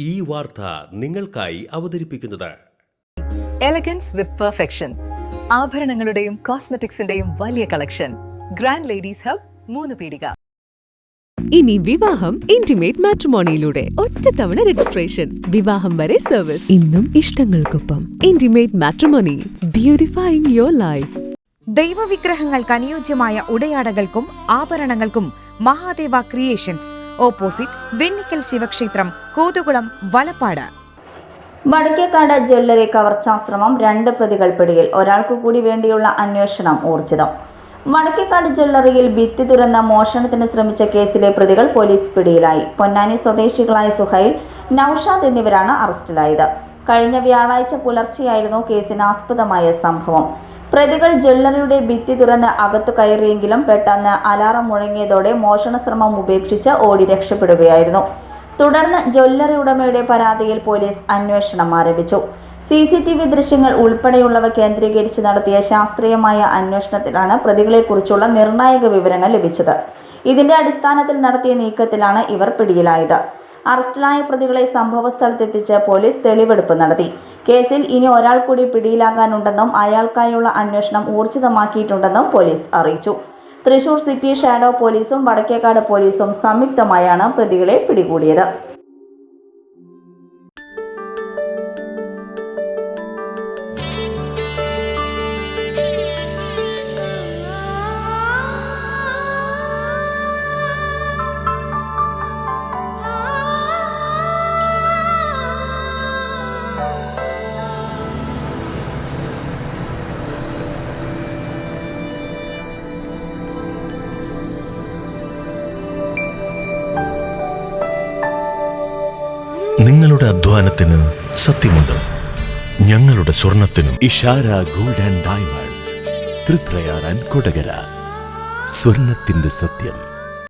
ഈ വാർത്ത നിങ്ങൾക്കായി അവതരിപ്പിക്കുന്നത് എലഗൻസ് വിത്ത് പെർഫെക്ഷൻ. ആഭരണങ്ങളുടെയും കോസ്മെറ്റിക്സിന്റെയും വലിയ കളക്ഷൻ. ഗ്രാൻഡ് ലേഡീസ് ഹബ്, 3 പീടിക. ഇനി വിവാഹം ഇന്റിമേറ്റ് മാട്രിമോണിയിലൂടെ ഒറ്റത്തവണ രജിസ്ട്രേഷൻ, വിവാഹം വരെ സർവീസ്. ഇന്നും ഇഷ്ടങ്ങൾക്കൊപ്പം ഇന്റിമേറ്റ് മാട്രിമോണി, ബ്യൂട്ടിഫൈയിങ് യുവർ ലൈഫ്. ദൈവവിഗ്രഹങ്ങൾക്ക് അനുയോജ്യമായ ഉടയാടകൾക്കും ആഭരണങ്ങൾക്കും മഹാദേവ ക്രിയേഷൻസ്, ഓപ്പോസിറ്റ് വെണ്ണിക്കൽ ശിവക്ഷേത്രം, കോതുകുളം, വലപ്പാട്. വടക്കേക്കാട് ജ്വല്ലറി കവർച്ചാശ്രമം, 2 പ്രതികൾ പിടിയിൽ. ഒരാൾക്കു കൂടി വേണ്ടിയുള്ള അന്വേഷണം ഊർജിതം. വടക്കേക്കാട് ജ്വല്ലറിയിൽ ഭിത്തി തുറന്ന് മോഷണത്തിന് ശ്രമിച്ച കേസിലെ പ്രതികൾ പോലീസ് പിടിയിലായി. പൊന്നാനി സ്വദേശികളായ സുഹൈൽ, നൌഷാദ് എന്നിവരാണ് അറസ്റ്റിലായത്. കഴിഞ്ഞ വ്യാഴാഴ്ച പുലർച്ചെയായിരുന്നു കേസിനാസ്പദമായ സംഭവം. പ്രതികൾ ജ്വല്ലറിയുടെ ഭിത്തി തുറന്ന് അകത്തു കയറിയെങ്കിലും പെട്ടെന്ന് അലാറം മുഴങ്ങിയതോടെ മോഷണ ശ്രമം ഉപേക്ഷിച്ച് ഓടി രക്ഷപ്പെടുകയായിരുന്നു. തുടർന്ന് ജ്വല്ലറി ഉടമയുടെ പരാതിയിൽ പോലീസ് അന്വേഷണം ആരംഭിച്ചു. CCTV ദൃശ്യങ്ങൾ ഉൾപ്പെടെയുള്ളവ കേന്ദ്രീകരിച്ച് നടത്തിയ ശാസ്ത്രീയമായ അന്വേഷണത്തിലാണ് പ്രതികളെക്കുറിച്ചുള്ള നിർണായക വിവരങ്ങൾ ലഭിച്ചത്. ഇതിന്റെ അടിസ്ഥാനത്തിൽ നടത്തിയ നീക്കത്തിലാണ് ഇവർ പിടിയിലായത്. അറസ്റ്റിലായ പ്രതികളെ സംഭവസ്ഥലത്തെത്തിച്ച് പോലീസ് തെളിവെടുപ്പ് നടത്തി. കേസിൽ ഇനി ഒരാൾ കൂടി പിടിയിലാകാനുണ്ടെന്നും അയാൾക്കായുള്ള അന്വേഷണം ഊർജിതമാക്കിയിട്ടുണ്ടെന്നും പോലീസ് അറിയിച്ചു. തൃശൂർ സിറ്റി ഷാഡോ പോലീസും വടക്കേക്കാട് പോലീസും സംയുക്തമായാണ് പ്രതികളെ പിടികൂടിയത്. നിങ്ങളുടെ അധ്വാനത്തിന് സത്യമുണ്ട്. ഞങ്ങളുടെ സ്വർണത്തിനും. Ishara gold and diamonds, Thriprayar and Kodakara. സ്വർണത്തിന്റെ സത്യം.